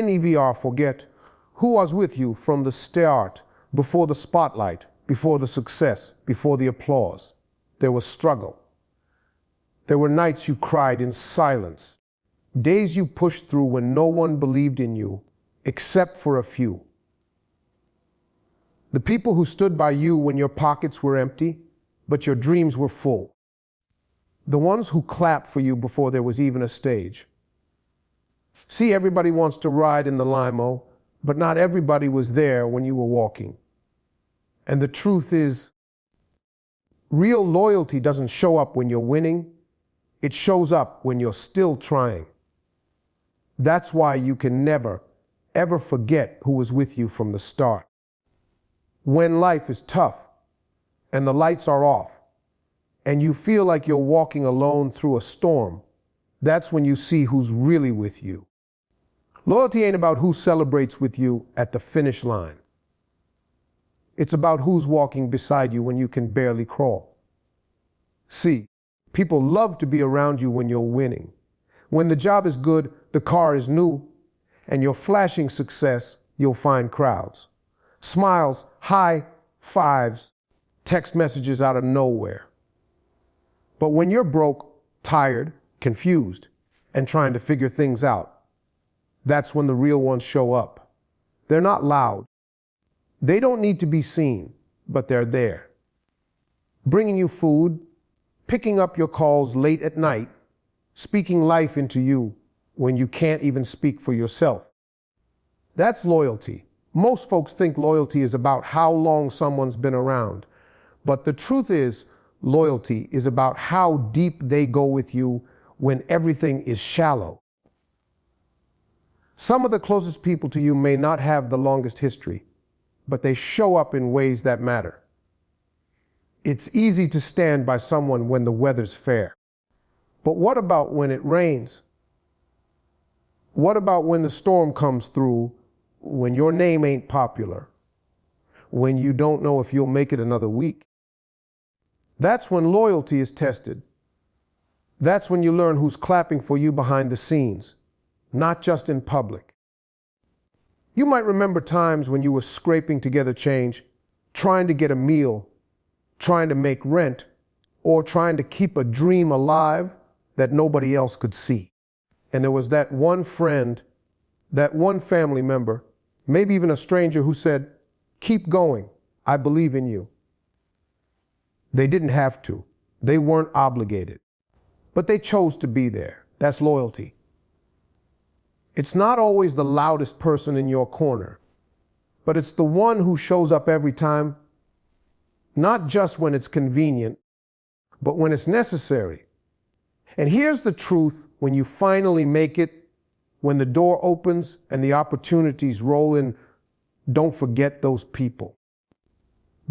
never forget who was with you from the start, before the spotlight, before the success, before the applause. There was struggle. There were nights you cried in silence, days you pushed through when no one believed in you, except for a few. The people who stood by you when your pockets were empty, but your dreams were full. The ones who clapped for you before there was even a stage. See, everybody wants to ride in the limo, but not everybody was there when you were walking. And the truth is, real loyalty doesn't show up when you're winning. It shows up when you're still trying. That's why you can never, ever forget who was with you from the start. When life is tough and the lights are off and you feel like you're walking alone through a storm, that's when you see who's really with you. Loyalty ain't about who celebrates with you at the finish line. It's about who's walking beside you when you can barely crawl. See, people love to be around you when you're winning. When the job is good, the car is new, and you're flashing success, you'll find crowds. Smiles, high fives, text messages out of nowhere. But when you're broke, tired, confused, and trying to figure things out, that's when the real ones show up. They're not loud. They don't need to be seen, but they're there. Bringing you food, picking up your calls late at night, speaking life into you when you can't even speak for yourself. That's loyalty. Most folks think loyalty is about how long someone's been around, but the truth is, loyalty is about how deep they go with you when everything is shallow. Some of the closest people to you may not have the longest history, but they show up in ways that matter. It's easy to stand by someone when the weather's fair. But what about when it rains? What about when the storm comes through, when your name ain't popular, when you don't know if you'll make it another week? That's when loyalty is tested. That's when you learn who's clapping for you behind the scenes, not just in public. You might remember times when you were scraping together change, trying to get a meal, trying to make rent, or trying to keep a dream alive that nobody else could see. And there was that one friend, that one family member, maybe even a stranger who said, "Keep going, I believe in you." They didn't have to. They weren't obligated. But they chose to be there. That's loyalty. It's not always the loudest person in your corner, but it's the one who shows up every time, not just when it's convenient, but when it's necessary. And here's the truth: when you finally make it, when the door opens and the opportunities roll in, don't forget those people.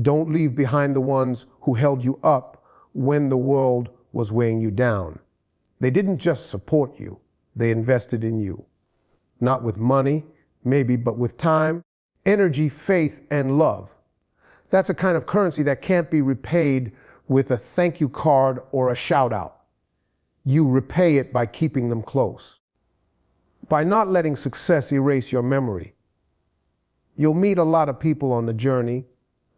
Don't leave behind the ones who held you up when the world was weighing you down. They didn't just support you, they invested in you. Not with money, maybe, but with time, energy, faith, and love. That's a kind of currency that can't be repaid with a thank you card or a shout out. You repay it by keeping them close, by not letting success erase your memory. You'll meet a lot of people on the journey,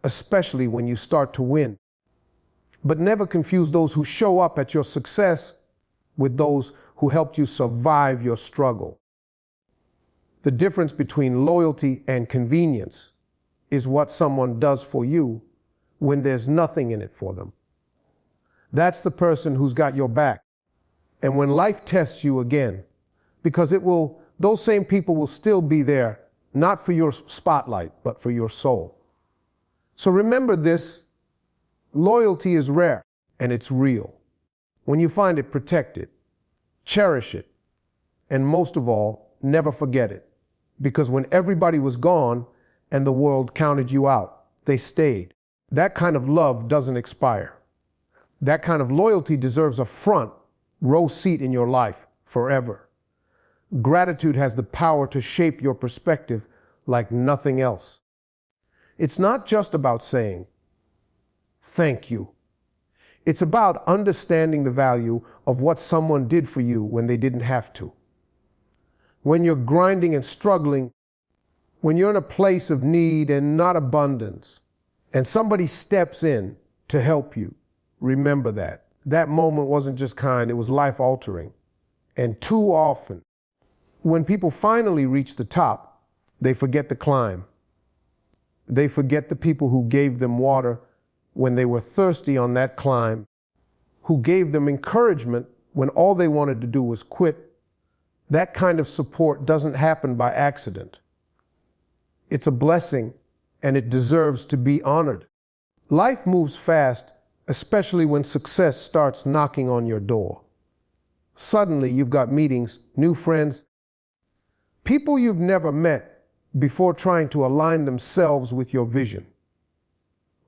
especially when you start to win. But never confuse those who show up at your success with those who helped you survive your struggle. The difference between loyalty and convenience is what someone does for you when there's nothing in it for them. That's the person who's got your back. And when life tests you again, because those same people will still be there, not for your spotlight, but for your soul. So remember this: loyalty is rare and it's real. When you find it, protect it, cherish it, and most of all, never forget it. Because when everybody was gone and the world counted you out, they stayed. That kind of love doesn't expire. That kind of loyalty deserves a front row seat in your life forever. Gratitude has the power to shape your perspective like nothing else. It's not just about saying, "Thank you." It's about understanding the value of what someone did for you when they didn't have to. when you're grinding and struggling, when you're in a place of need and not abundance, and somebody steps in to help you, remember that. That moment wasn't just kind, it was life-altering. And too often, when people finally reach the top, they forget the climb. They forget the people who gave them water when they were thirsty on that climb, who gave them encouragement when all they wanted to do was quit. That kind of support doesn't happen by accident. It's a blessing, and it deserves to be honored. Life moves fast, especially when success starts knocking on your door. Suddenly, you've got meetings, new friends, people you've never met before trying to align themselves with your vision.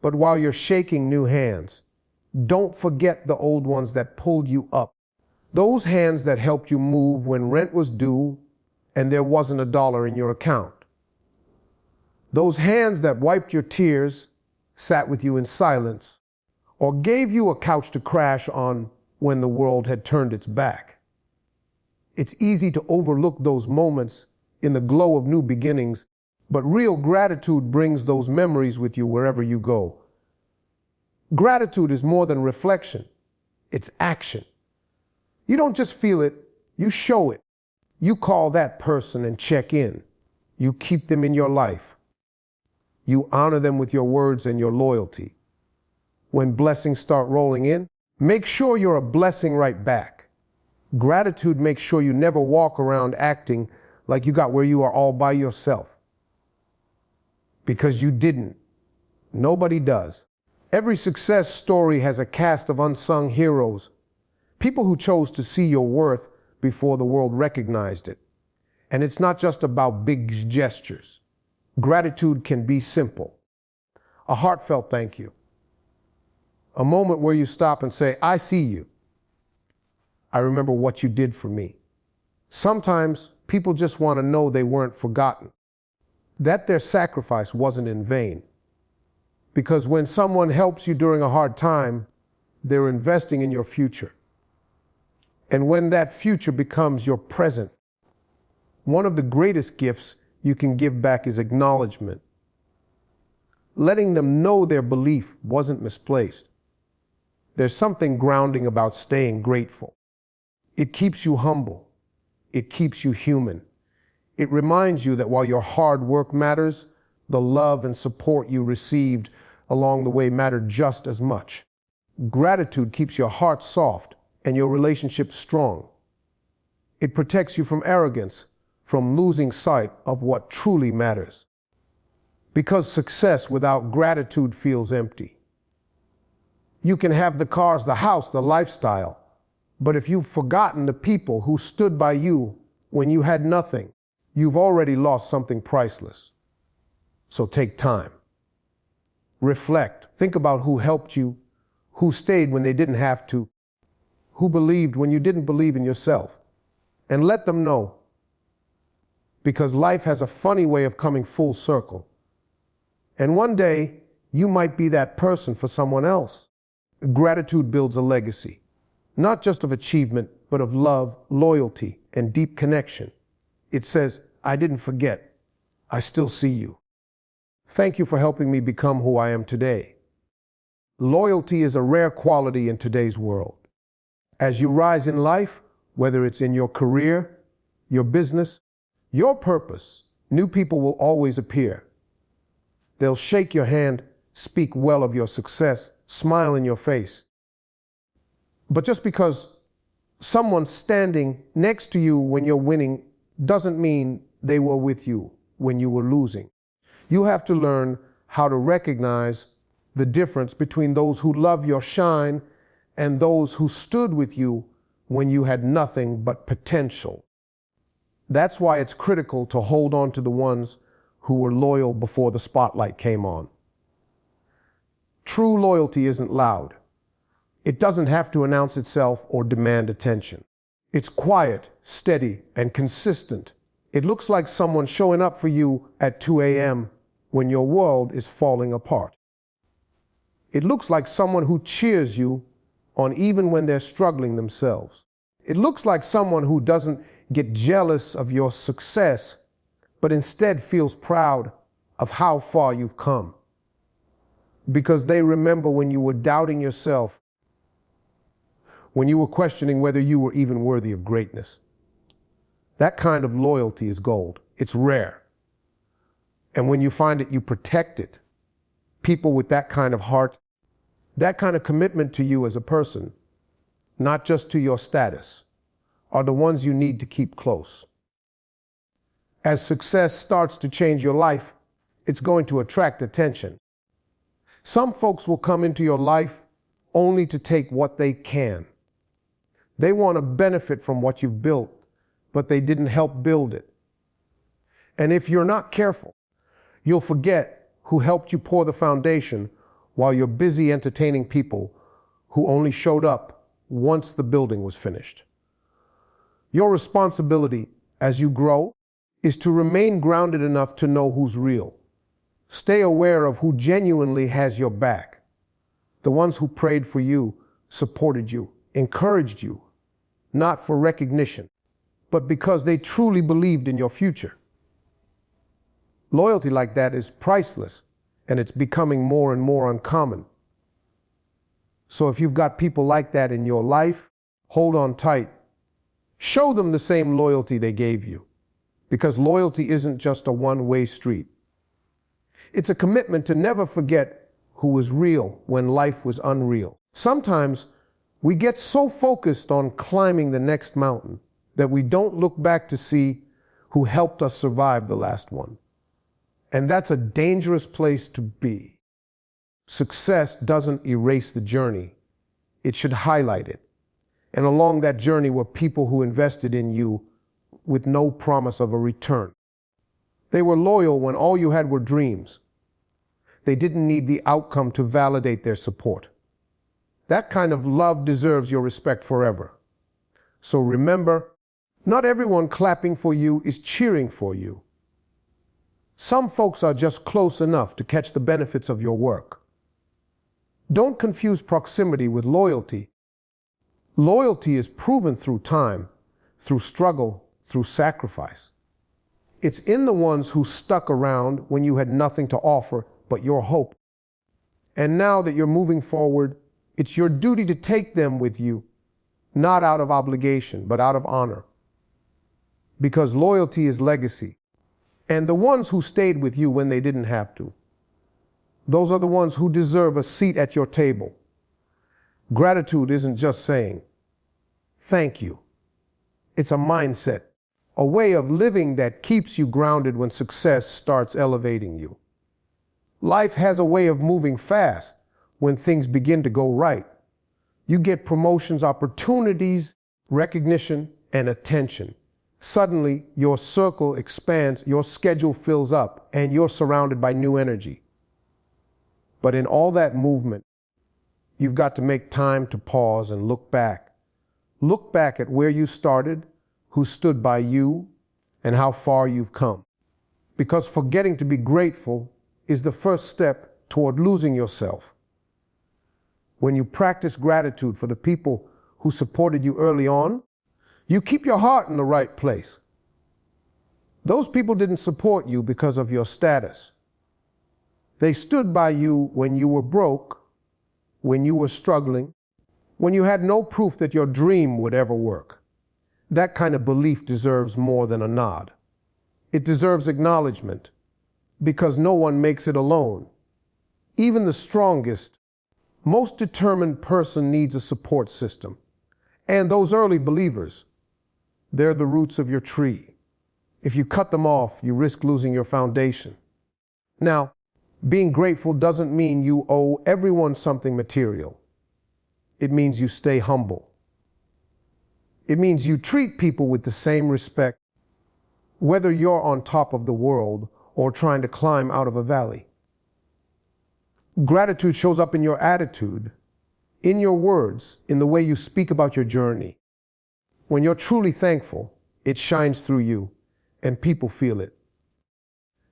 But while you're shaking new hands, don't forget the old ones that pulled you up. Those hands that helped you move when rent was due and there wasn't $1 in your account. Those hands that wiped your tears, sat with you in silence, or gave you a couch to crash on when the world had turned its back. It's easy to overlook those moments in the glow of new beginnings, but real gratitude brings those memories with you wherever you go. Gratitude is more than reflection, it's action. You don't just feel it, you show it. You call that person and check in. You keep them in your life. You honor them with your words and your loyalty. When blessings start rolling in, make sure you're a blessing right back. Gratitude makes sure you never walk around acting like you got where you are all by yourself. Because you didn't. Nobody does. Every success story has a cast of unsung heroes, people who chose to see your worth before the world recognized it. And it's not just about big gestures. Gratitude can be simple. A heartfelt thank you. A moment where you stop and say, I see you. I remember what you did for me. Sometimes people just want to know they weren't forgotten, that their sacrifice wasn't in vain. Because when someone helps you during a hard time, they're investing in your future. And when that future becomes your present, one of the greatest gifts you can give back is acknowledgement. Letting them know their belief wasn't misplaced. There's something grounding about staying grateful. It keeps you humble. It keeps you human. It reminds you that while your hard work matters, the love and support you received along the way mattered just as much. Gratitude keeps your heart soft and your relationship strong. It protects you from arrogance, from losing sight of what truly matters. Because success without gratitude feels empty. You can have the cars, the house, the lifestyle, but if you've forgotten the people who stood by you when you had nothing, you've already lost something priceless. So take time. Reflect. Think about who helped you, who stayed when they didn't have to, who believed when you didn't believe in yourself. And let them know. Because life has a funny way of coming full circle. And one day, you might be that person for someone else. Gratitude builds a legacy, not just of achievement, but of love, loyalty, and deep connection. It says, I didn't forget. I still see you. Thank you for helping me become who I am today. Loyalty is a rare quality in today's world. As you rise in life, whether it's in your career, your business, your purpose, new people will always appear. They'll shake your hand, speak well of your success, smile in your face. But just because someone's standing next to you when you're winning doesn't mean they were with you when you were losing. You have to learn how to recognize the difference between those who love your shine and those who stood with you when you had nothing but potential. That's why it's critical to hold on to the ones who were loyal before the spotlight came on. True loyalty isn't loud. It doesn't have to announce itself or demand attention. It's quiet, steady, and consistent. It looks like someone showing up for you at 2 a.m. when your world is falling apart. It looks like someone who cheers you on even when they're struggling themselves. It looks like someone who doesn't get jealous of your success, but instead feels proud of how far you've come. Because they remember when you were doubting yourself, when you were questioning whether you were even worthy of greatness. That kind of loyalty is gold. It's rare. And when you find it, you protect it. People with that kind of heart, that kind of commitment to you as a person, not just to your status, are the ones you need to keep close. As success starts to change your life, it's going to attract attention. Some folks will come into your life only to take what they can. They want to benefit from what you've built, but they didn't help build it. And if you're not careful, you'll forget who helped you pour the foundation while you're busy entertaining people who only showed up once the building was finished. Your responsibility as you grow is to remain grounded enough to know who's real. Stay aware of who genuinely has your back. The ones who prayed for you, supported you, encouraged you, not for recognition, but because they truly believed in your future. Loyalty like that is priceless, and it's becoming more and more uncommon. So if you've got people like that in your life, hold on tight. Show them the same loyalty they gave you, because loyalty isn't just a one-way street. It's a commitment to never forget who was real when life was unreal. Sometimes we get so focused on climbing the next mountain that we don't look back to see who helped us survive the last one. And that's a dangerous place to be. Success doesn't erase the journey. It should highlight it. And along that journey were people who invested in you with no promise of a return. They were loyal when all you had were dreams. They didn't need the outcome to validate their support. That kind of love deserves your respect forever. So remember, not everyone clapping for you is cheering for you. Some folks are just close enough to catch the benefits of your work. Don't confuse proximity with loyalty. Loyalty is proven through time, through struggle, through sacrifice. It's in the ones who stuck around when you had nothing to offer but your hope. And now that you're moving forward, it's your duty to take them with you, not out of obligation, but out of honor. Because loyalty is legacy. And the ones who stayed with you when they didn't have to, those are the ones who deserve a seat at your table. Gratitude isn't just saying, thank you. It's a mindset, a way of living that keeps you grounded when success starts elevating you. Life has a way of moving fast when things begin to go right. You get promotions, opportunities, recognition, and attention. Suddenly, your circle expands, your schedule fills up, and you're surrounded by new energy. But in all that movement, you've got to make time to pause and look back. Look back at where you started, who stood by you, and how far you've come. Because forgetting to be grateful is the first step toward losing yourself. When you practice gratitude for the people who supported you early on, you keep your heart in the right place. Those people didn't support you because of your status. They stood by you when you were broke, when you were struggling, when you had no proof that your dream would ever work. That kind of belief deserves more than a nod. It deserves acknowledgement, because no one makes it alone. Even the strongest, most determined person needs a support system. And those early believers, they're the roots of your tree. If you cut them off, you risk losing your foundation. Now, being grateful doesn't mean you owe everyone something material. It means you stay humble. It means you treat people with the same respect, whether you're on top of the world or trying to climb out of a valley. Gratitude shows up in your attitude, in your words, in the way you speak about your journey. When you're truly thankful, it shines through you, and people feel it.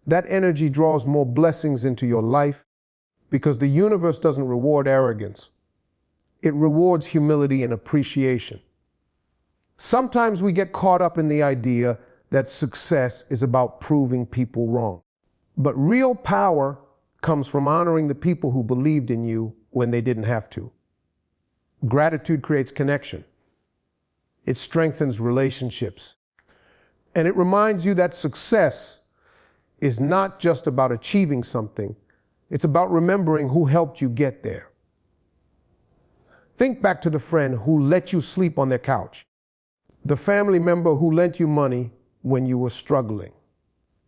That energy draws more blessings into your life because the universe doesn't reward arrogance. It rewards humility and appreciation. Sometimes we get caught up in the idea that success is about proving people wrong. But real power comes from honoring the people who believed in you when they didn't have to. Gratitude creates connection. It strengthens relationships. And it reminds you that success is not just about achieving something. It's about remembering who helped you get there. Think back to the friend who let you sleep on their couch, the family member who lent you money when you were struggling,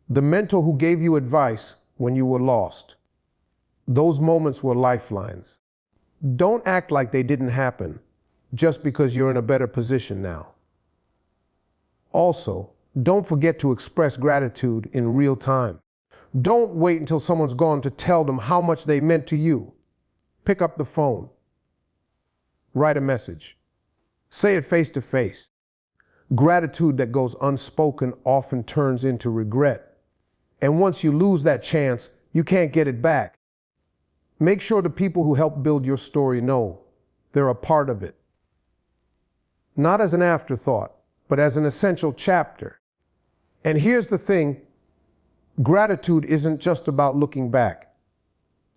the mentor who gave you advice when you were lost. Those moments were lifelines. Don't act like they didn't happen just because you're in a better position now. Also, don't forget to express gratitude in real time. Don't wait until someone's gone to tell them how much they meant to you. Pick up the phone. Write a message. Say it face to face. Gratitude that goes unspoken often turns into regret. And once you lose that chance, you can't get it back. Make sure the people who helped build your story know they're a part of it. Not as an afterthought, but as an essential chapter. And here's the thing, gratitude isn't just about looking back.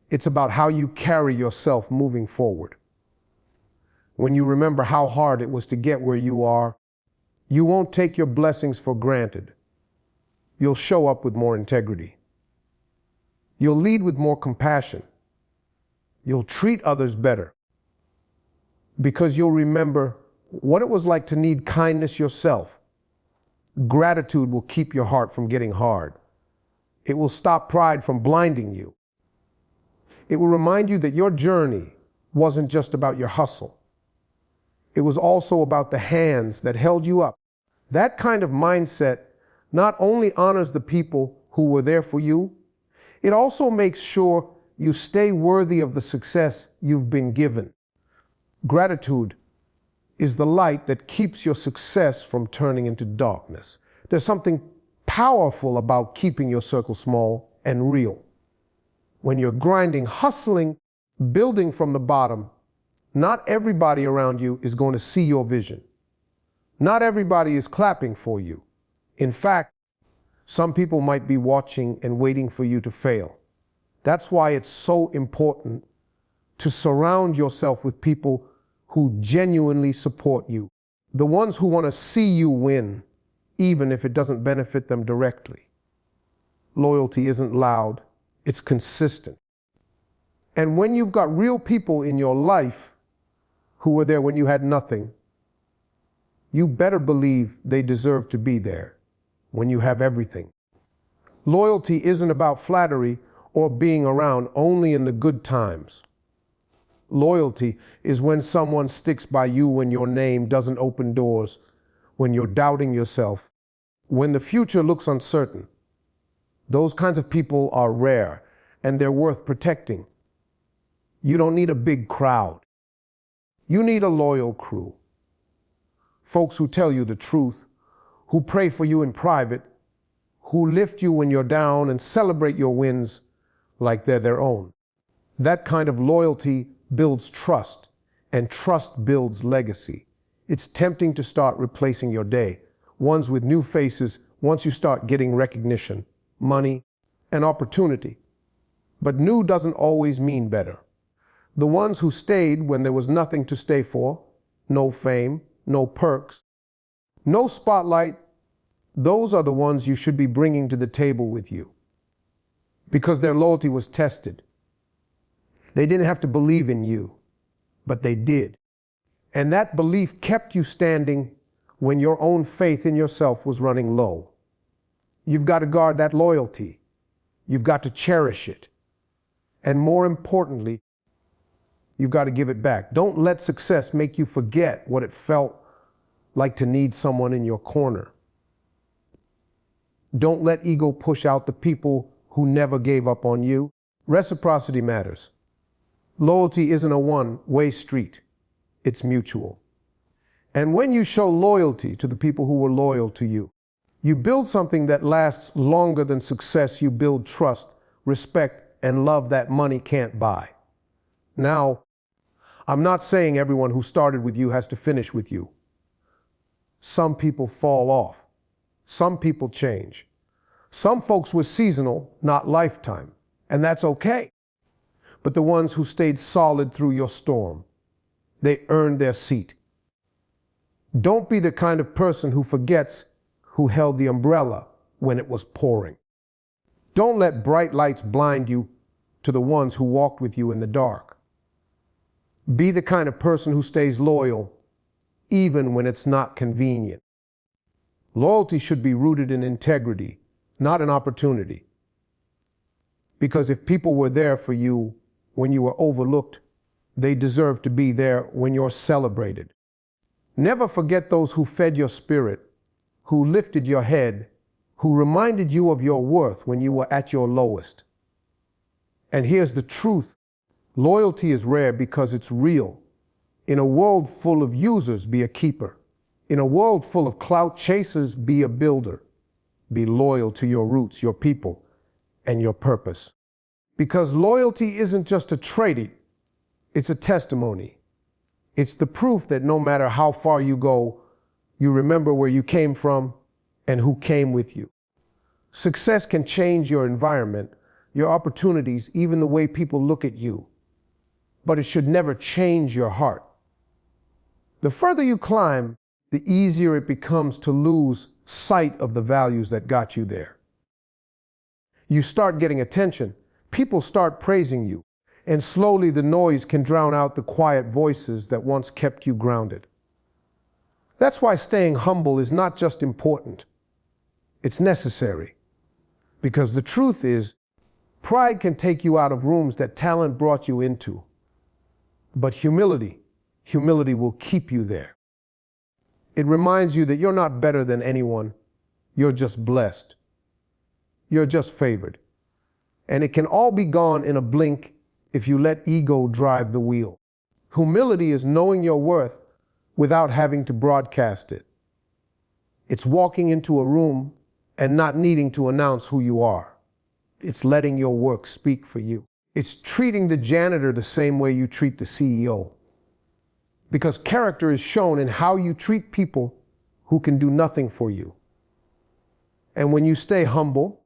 It's about how you carry yourself moving forward. When you remember how hard it was to get where you are, you won't take your blessings for granted. You'll show up with more integrity. You'll lead with more compassion. You'll treat others better. Because you'll remember what it was like to need kindness yourself. Gratitude will keep your heart from getting hard. It will stop pride from blinding you. It will remind you that your journey wasn't just about your hustle. It was also about the hands that held you up. That kind of mindset not only honors the people who were there for you, it also makes sure you stay worthy of the success you've been given. Gratitude is the light that keeps your success from turning into darkness. There's something powerful about keeping your circle small and real. When you're grinding, hustling, building from the bottom, not everybody around you is going to see your vision. Not everybody is clapping for you. In fact, some people might be watching and waiting for you to fail. That's why it's so important to surround yourself with people who genuinely support you. The ones who want to see you win, even if it doesn't benefit them directly. Loyalty isn't loud, it's consistent. And when you've got real people in your life who were there when you had nothing, you better believe they deserve to be there when you have everything. Loyalty isn't about flattery or being around only in the good times. Loyalty is when someone sticks by you when your name doesn't open doors, when you're doubting yourself, when the future looks uncertain. Those kinds of people are rare, and they're worth protecting. You don't need a big crowd. You need a loyal crew. Folks who tell you the truth, who pray for you in private, who lift you when you're down and celebrate your wins like they're their own. That kind of loyalty builds trust, and trust builds legacy. It's tempting to start replacing your day, ones with new faces, once you start getting recognition, money, and opportunity. But new doesn't always mean better. The ones who stayed when there was nothing to stay for, no fame, no perks, no spotlight, those are the ones you should be bringing to the table with you. Because their loyalty was tested. They didn't have to believe in you, but they did. And that belief kept you standing when your own faith in yourself was running low. You've got to guard that loyalty. You've got to cherish it. And more importantly, you've got to give it back. Don't let success make you forget what it felt like to need someone in your corner. Don't let ego push out the people who never gave up on you. Reciprocity matters. Loyalty isn't a one-way street. It's mutual. And when you show loyalty to the people who were loyal to you, you build something that lasts longer than success. You build trust, respect, and love that money can't buy. Now, I'm not saying everyone who started with you has to finish with you. Some people fall off. Some people change. Some folks were seasonal, not lifetime, and that's okay. But the ones who stayed solid through your storm, they earned their seat. Don't be the kind of person who forgets who held the umbrella when it was pouring. Don't let bright lights blind you to the ones who walked with you in the dark. Be the kind of person who stays loyal even when it's not convenient. Loyalty should be rooted in integrity, not in opportunity. Because if people were there for you when you were overlooked, they deserve to be there when you're celebrated. Never forget those who fed your spirit, who lifted your head, who reminded you of your worth when you were at your lowest. And here's the truth. Loyalty is rare because it's real. In a world full of users, be a keeper. In a world full of clout chasers, be a builder. Be loyal to your roots, your people, and your purpose. Because loyalty isn't just a trait, it's a testimony. It's the proof that no matter how far you go, you remember where you came from and who came with you. Success can change your environment, your opportunities, even the way people look at you. But it should never change your heart. The further you climb, the easier it becomes to lose sight of the values that got you there. You start getting attention, people start praising you, and slowly the noise can drown out the quiet voices that once kept you grounded. That's why staying humble is not just important, it's necessary. Because the truth is, pride can take you out of rooms that talent brought you into. But humility will keep you there. It reminds you that you're not better than anyone. You're just blessed. You're just favored. And it can all be gone in a blink if you let ego drive the wheel. Humility is knowing your worth without having to broadcast it. It's walking into a room and not needing to announce who you are. It's letting your work speak for you. It's treating the janitor the same way you treat the CEO. Because character is shown in how you treat people who can do nothing for you. And when you stay humble,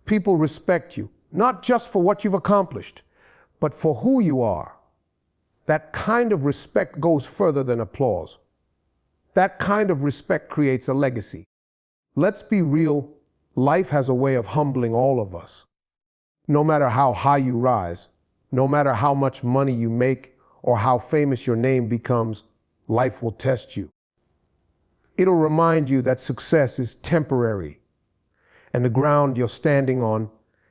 people respect you, not just for what you've accomplished, but for who you are. That kind of respect goes further than applause. That kind of respect creates a legacy. Let's be real, life has a way of humbling all of us. No matter how high you rise, no matter how much money you make, or how famous your name becomes, life will test you. It'll remind you that success is temporary, and the ground you're standing on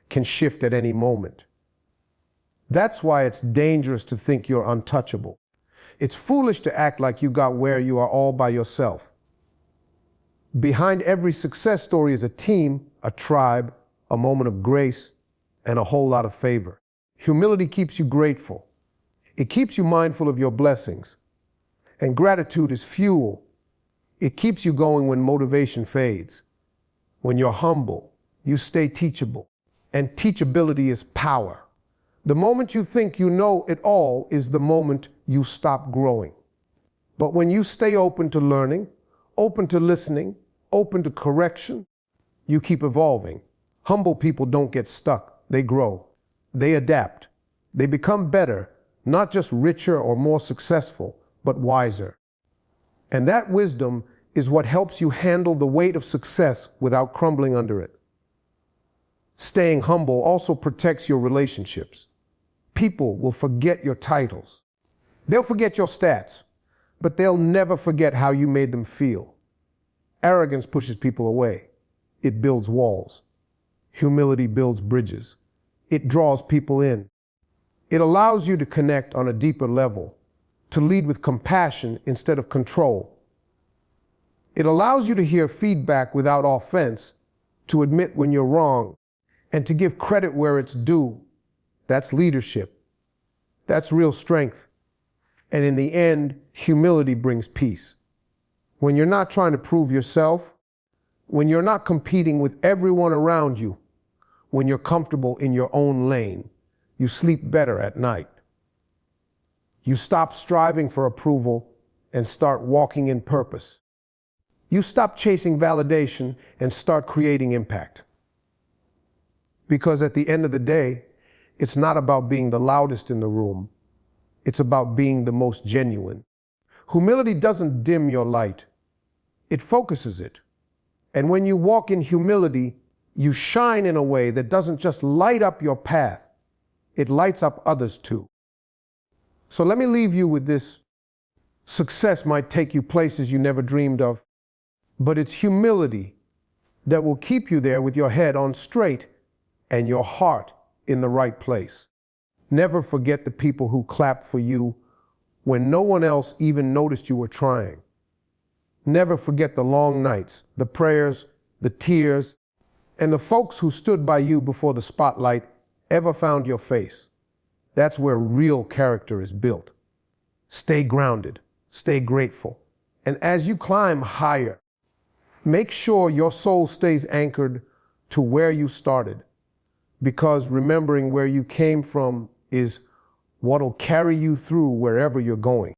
can shift at any moment. That's why it's dangerous to think you're untouchable. It's foolish to act like you got where you are all by yourself. Behind every success story is a team, a tribe, a moment of grace, and a whole lot of favor. Humility keeps you grateful. It keeps you mindful of your blessings. And gratitude is fuel. It keeps you going when motivation fades. When you're humble, you stay teachable. And teachability is power. The moment you think you know it all is the moment you stop growing. But when you stay open to learning, open to listening, open to correction, you keep evolving. Humble people don't get stuck. They grow. They adapt. They become better, not just richer or more successful, but wiser. And that wisdom is what helps you handle the weight of success without crumbling under it. Staying humble also protects your relationships. People will forget your titles. They'll forget your stats, but they'll never forget how you made them feel. Arrogance pushes people away. It builds walls. Humility builds bridges. It draws people in. It allows you to connect on a deeper level, to lead with compassion instead of control. It allows you to hear feedback without offense, to admit when you're wrong, and to give credit where it's due. That's leadership. That's real strength. And in the end, humility brings peace. When you're not trying to prove yourself, when you're not competing with everyone around you, when you're comfortable in your own lane, you sleep better at night. You stop striving for approval and start walking in purpose. You stop chasing validation and start creating impact. Because at the end of the day, it's not about being the loudest in the room. It's about being the most genuine. Humility doesn't dim your light. It focuses it. And when you walk in humility, you shine in a way that doesn't just light up your path, it lights up others too. So let me leave you with this. Success might take you places you never dreamed of, but it's humility that will keep you there with your head on straight and your heart in the right place. Never forget the people who clapped for you when no one else even noticed you were trying. Never forget the long nights, the prayers, the tears, and the folks who stood by you before the spotlight ever found your face. That's where real character is built. Stay grounded, stay grateful, and as you climb higher, make sure your soul stays anchored to where you started, because remembering where you came from is what'll carry you through wherever you're going.